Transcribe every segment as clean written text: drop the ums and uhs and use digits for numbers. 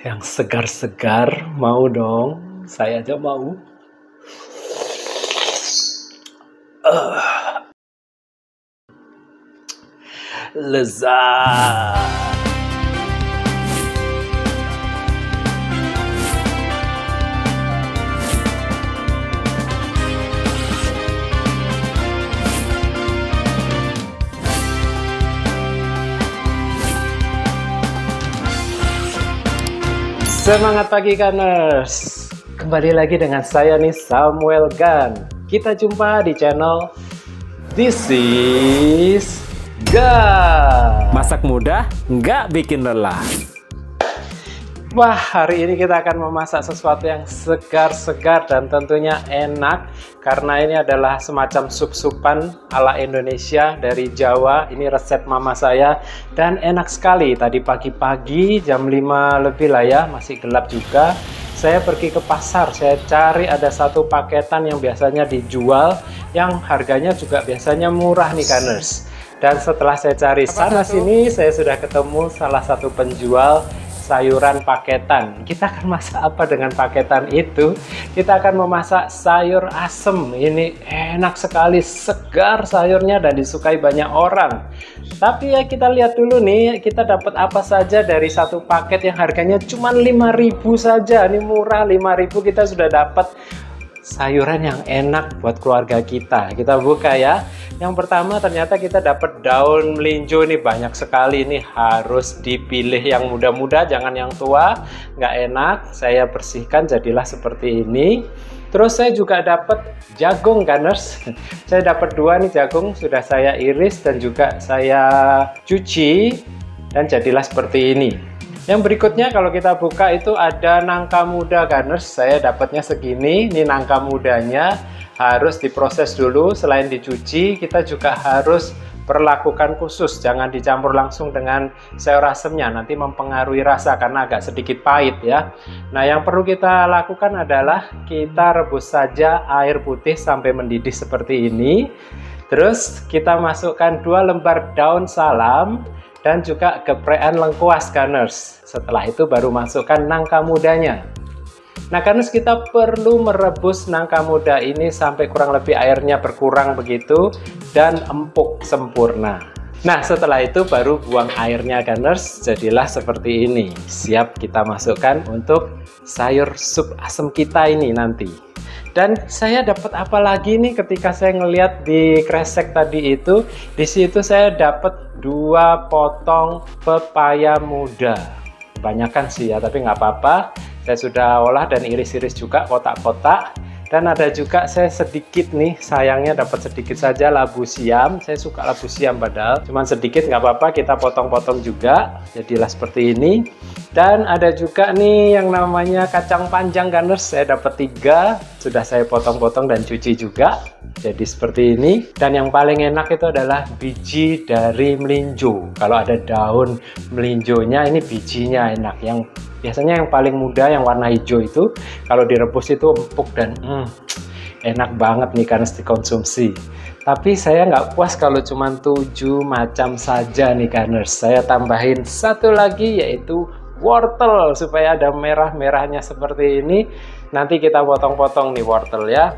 Yang segar-segar, mau dong, saya aja mau. Lezat. Semangat pagi Gunners. Kembali lagi dengan saya nih, Samuel Gun. Kita jumpa di channel This is Gun. Masak mudah, nggak bikin lelah. Wah, hari ini kita akan memasak sesuatu yang segar-segar dan tentunya enak. Karena ini adalah semacam sup-supan ala Indonesia dari Jawa. Ini resep mama saya dan enak sekali. Tadi pagi-pagi jam 5 lebih lah ya, masih gelap juga. Saya pergi ke pasar, saya cari ada satu paketan yang biasanya dijual, yang harganya juga biasanya murah nih Gunners. Dan setelah saya cari sana-sini, saya sudah ketemu salah satu penjual sayuran paketan. Kita akan masak apa dengan paketan itu? Kita akan memasak sayur asem. Ini enak sekali, segar sayurnya dan disukai banyak orang. Tapi ya kita lihat dulu nih, kita dapat apa saja dari satu paket yang harganya cuma 5.000 saja. Ini murah, 5.000 kita sudah dapat sayuran yang enak buat keluarga kita. Kita buka ya. Yang pertama ternyata kita dapat daun melinjo nih, banyak sekali. Ini harus dipilih yang muda-muda, jangan yang tua, nggak enak. Saya bersihkan jadilah seperti ini. Terus saya juga dapat jagung Gunners. Saya dapat 2 nih jagung, sudah saya iris dan juga saya cuci dan jadilah seperti ini. Yang berikutnya kalau kita buka itu ada nangka muda Gunners. Saya dapatnya segini. Ini nangka mudanya harus diproses dulu. Selain dicuci, kita juga harus perlakukan khusus. Jangan dicampur langsung dengan sayur asemnya, nanti mempengaruhi rasa karena agak sedikit pahit ya. Nah, yang perlu kita lakukan adalah kita rebus saja air putih sampai mendidih seperti ini. Terus kita masukkan 2 lembar daun salam dan juga geprekan lengkuas Gunners. Setelah itu baru masukkan nangka mudanya. Nah Gunners, kita perlu merebus nangka muda ini sampai kurang lebih airnya berkurang begitu dan empuk sempurna. Nah setelah itu baru buang airnya Gunners, jadilah seperti ini. Siap kita masukkan untuk sayur sup asem kita ini nanti. Dan saya dapat apa lagi nih ketika saya ngelihat di kresek tadi itu, di situ saya dapat 2 potong pepaya muda. Kebanyakan sih ya, tapi nggak apa-apa. Saya sudah olah dan iris-iris juga kotak-kotak. Dan ada juga saya sedikit nih, sayangnya dapat sedikit saja labu siam. Saya suka labu siam padahal, cuman sedikit nggak apa-apa, kita potong-potong juga. Jadilah seperti ini. Dan ada juga nih yang namanya kacang panjang Gunners. Saya dapat 3, sudah saya potong-potong dan cuci juga. Jadi seperti ini. Dan yang paling enak itu adalah biji dari melinjo. Kalau ada daun melinjonya, ini bijinya enak. Yang biasanya yang paling muda yang warna hijau itu kalau direbus itu empuk dan enak banget nih karena dikonsumsi. Tapi saya nggak puas kalau cuma 7 macam saja nih Gunners. Saya tambahin satu lagi yaitu wortel supaya ada merah-merahnya seperti ini. Nanti kita potong-potong nih wortel ya.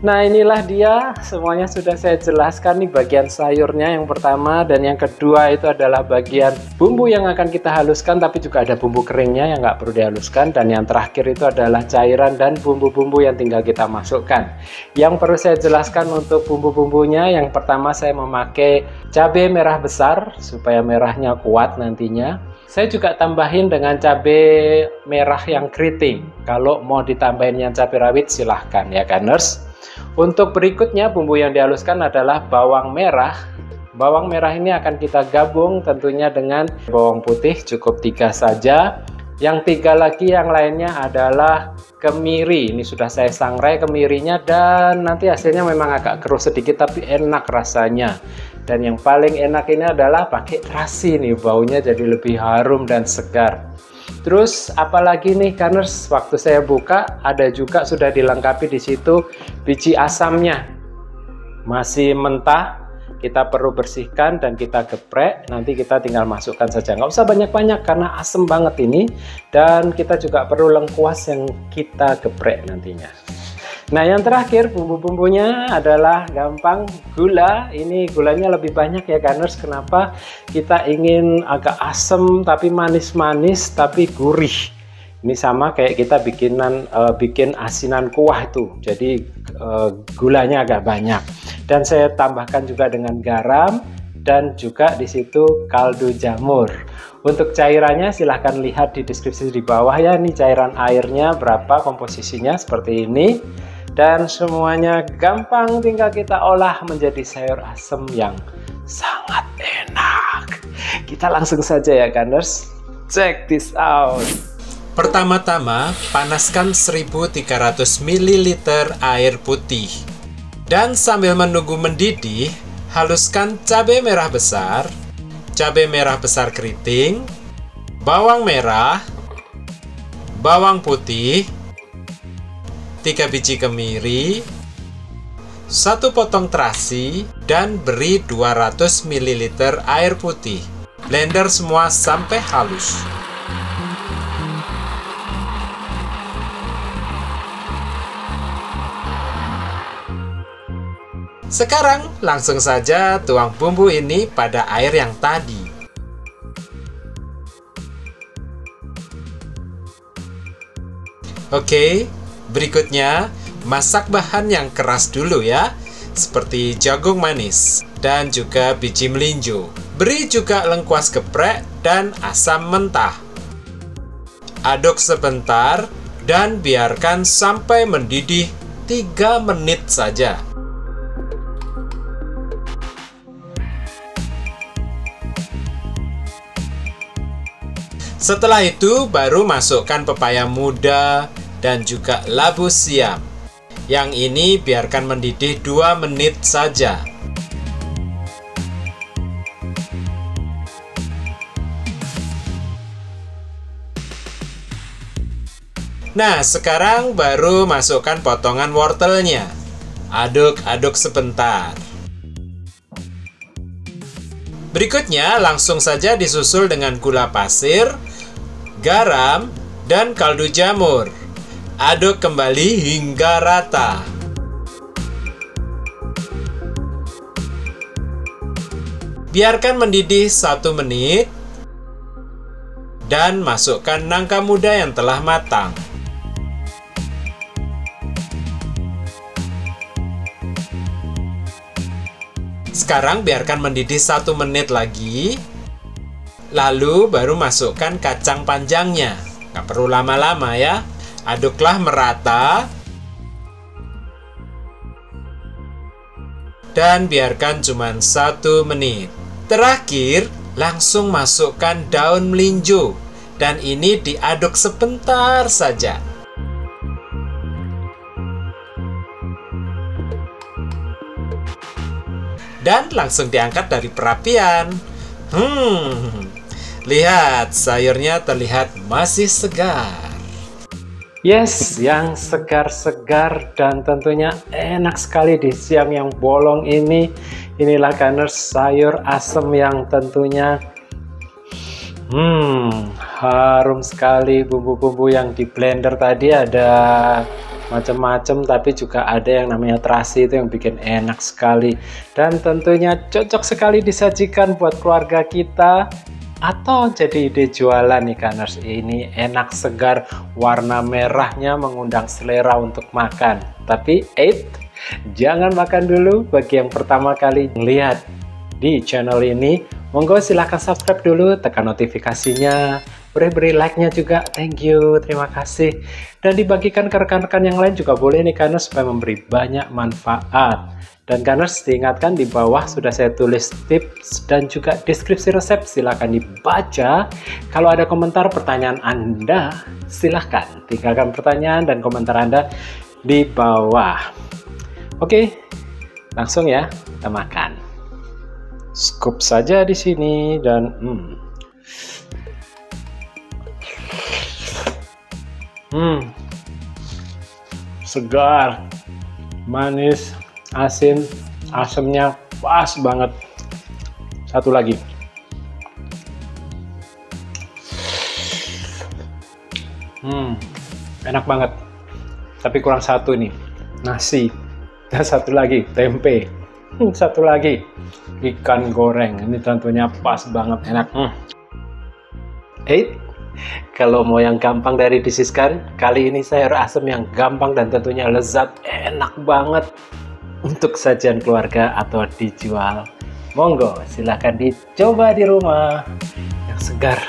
Nah inilah dia, semuanya sudah saya jelaskan nih bagian sayurnya yang pertama, dan yang kedua itu adalah bagian bumbu yang akan kita haluskan, tapi juga ada bumbu keringnya yang nggak perlu dihaluskan, dan yang terakhir itu adalah cairan dan bumbu-bumbu yang tinggal kita masukkan. Yang perlu saya jelaskan untuk bumbu-bumbunya, yang pertama saya memakai cabai merah besar supaya merahnya kuat nantinya. Saya juga tambahin dengan cabai merah yang keriting. Kalau mau ditambahin yang cabai rawit silahkan ya Gunners. Untuk berikutnya bumbu yang dihaluskan adalah bawang merah. Bawang merah ini akan kita gabung tentunya dengan bawang putih, cukup 3 saja. Yang 3 lagi yang lainnya adalah kemiri. Ini sudah saya sangrai kemirinya dan nanti hasilnya memang agak keruh sedikit tapi enak rasanya. Dan yang paling enak ini adalah pakai terasi nih, baunya jadi lebih harum dan segar. Terus apalagi nih Gunners, waktu saya buka ada juga sudah dilengkapi di situ biji asamnya. Masih mentah, kita perlu bersihkan dan kita geprek. Nanti kita tinggal masukkan saja, nggak usah banyak-banyak karena asem banget ini. Dan kita juga perlu lengkuas yang kita geprek nantinya. Nah, yang terakhir bumbu-bumbunya adalah gampang, gula. Ini gulanya lebih banyak ya gunners. Kenapa? Kita ingin agak asem tapi manis-manis tapi gurih. Ini sama kayak kita bikin asinan kuah itu. Jadi gulanya agak banyak. Dan saya tambahkan juga dengan garam dan juga di situ kaldu jamur. Untuk cairannya silahkan lihat di deskripsi di bawah ya. Ini cairan airnya berapa komposisinya seperti ini. Dan semuanya gampang, tinggal kita olah menjadi sayur asem yang sangat enak. Kita langsung saja ya gunners, check this out. Pertama-tama, panaskan 1300 ml air putih. Dan sambil menunggu mendidih, haluskan cabai merah besar keriting, bawang merah, bawang putih, 3 biji kemiri, 1 potong terasi, dan beri 200 ml air putih. Blender semua sampai halus. Sekarang langsung saja tuang bumbu ini pada air yang tadi. Oke. Berikutnya, masak bahan yang keras dulu ya, seperti jagung manis dan juga biji melinjo. Beri juga lengkuas geprek dan asam mentah. Aduk sebentar dan biarkan sampai mendidih 3 menit saja. Setelah itu, baru masukkan pepaya muda dan juga labu siam. Yang ini biarkan mendidih 2 menit saja. Nah, sekarang baru masukkan potongan wortelnya. Aduk-aduk sebentar. Berikutnya langsung saja disusul dengan gula pasir, garam, dan kaldu jamur. Aduk kembali hingga rata. Biarkan mendidih 1 menit dan masukkan nangka muda yang telah matang. Sekarang biarkan mendidih 1 menit lagi. Lalu baru masukkan kacang panjangnya. Nggak perlu lama-lama ya. Aduklah merata dan biarkan cuma 1 menit. Terakhir, langsung masukkan daun melinjo dan ini diaduk sebentar saja. Dan langsung diangkat dari perapian. Lihat, sayurnya terlihat masih segar. Yes, yang segar-segar dan tentunya enak sekali di siang yang bolong ini. Inilah gunners sayur asem yang tentunya harum sekali. Bumbu-bumbu yang di blender tadi ada macam-macam, tapi juga ada yang namanya terasi itu yang bikin enak sekali. Dan tentunya cocok sekali disajikan buat keluarga kita. Atau jadi ide jualan nih gunners. Ini enak, segar, warna merahnya mengundang selera untuk makan. Tapi jangan makan dulu. Bagi yang pertama kali lihat di channel ini, monggo silahkan subscribe dulu, tekan notifikasinya, beri like-nya juga, thank you, terima kasih. Dan dibagikan ke rekan-rekan yang lain juga boleh nih gunners, supaya memberi banyak manfaat. Dan gunners, diingatkan di bawah sudah saya tulis tips dan juga deskripsi resep, silahkan dibaca. Kalau ada komentar pertanyaan Anda, silahkan tinggalkan pertanyaan dan komentar Anda di bawah. Oke, langsung ya kita makan. Scoop saja di sini dan segar, manis, asin, asemnya pas banget. Satu lagi. Enak banget. Tapi kurang satu nih, nasi. Dan satu lagi, tempe. Satu lagi, ikan goreng. Ini tentunya pas banget, enak. Kalau mau yang gampang dari disiskan, kali ini sayur asem yang gampang dan tentunya lezat, enak banget untuk sajian keluarga atau dijual. Monggo, silahkan dicoba di rumah. Yang segar,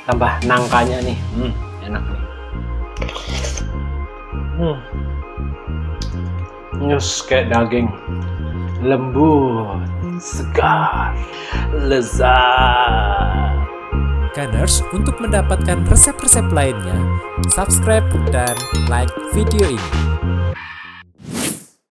tambah nangkanya nih, enak nih. Nyus kayak daging, lembut, segar, lezat. Gunners, untuk mendapatkan resep-resep lainnya, subscribe dan like video ini.